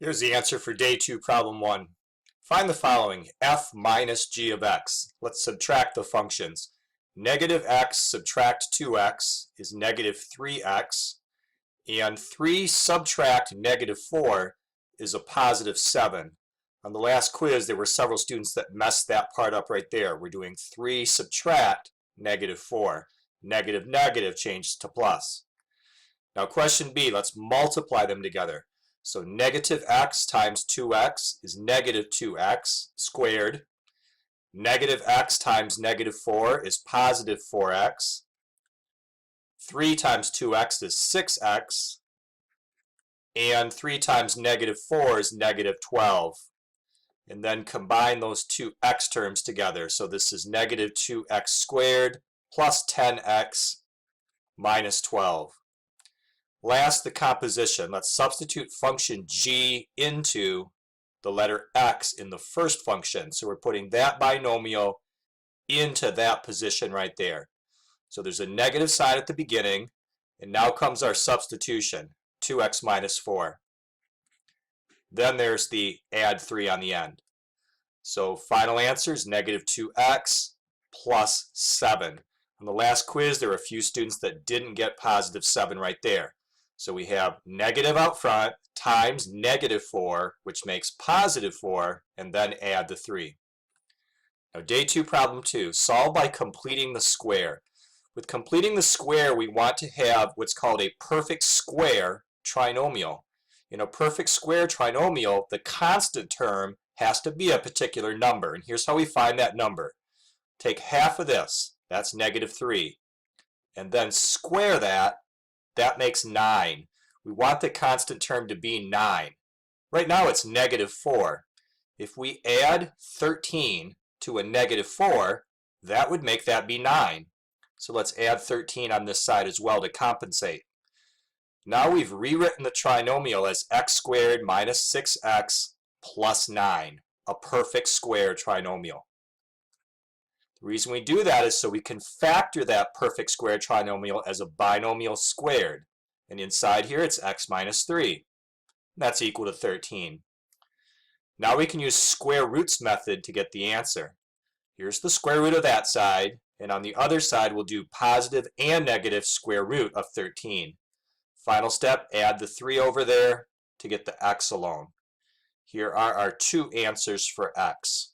Here's the answer for day 2, problem 1. Find the following, f minus g of x. Let's subtract the functions. Negative x subtract 2x is negative 3x, and 3 subtract negative 4 is a positive 7. On the last quiz, there were several students that messed that part up right there. We're doing 3 subtract negative 4. Negative negative changes to plus. Now question B, let's multiply them together. So negative x times 2x is negative 2x squared. Negative x times negative 4 is positive 4x. 3 times 2x is 6x. And 3 times negative 4 is negative 12. And then combine those two x terms together. So this is negative 2x squared plus 10x minus 12. Last, the composition. Let's substitute function g into the letter x in the first function. So we're putting that binomial into that position right there. So there's a negative sign at the beginning, and now comes our substitution, 2x minus 4. Then there's the add 3 on the end. So final answer is negative 2x plus 7. On the last quiz, there were a few students that didn't get positive 7 right there. So we have negative out front times negative 4, which makes positive 4, and then add the 3. Now day 2, problem 2, solve by completing the square. With completing the square, we want to have what's called a perfect square trinomial. In a perfect square trinomial, the constant term has to be a particular number, and here's how we find that number. Take half of this, that's negative 3, and then square that. That makes 9. We want the constant term to be 9. Right now it's negative 4. If we add 13 to a negative 4, that would make that be 9. So let's add 13 on this side as well to compensate. Now we've rewritten the trinomial as x squared minus 6x plus 9, a perfect square trinomial. The reason we do that is so we can factor that perfect square trinomial as a binomial squared. And inside here it's x minus 3. That's equal to 13. Now we can use square roots method to get the answer. Here's the square root of that side, and on the other side we'll do positive and negative square root of 13. Final step, add the 3 over there to get the x alone. Here are our two answers for x.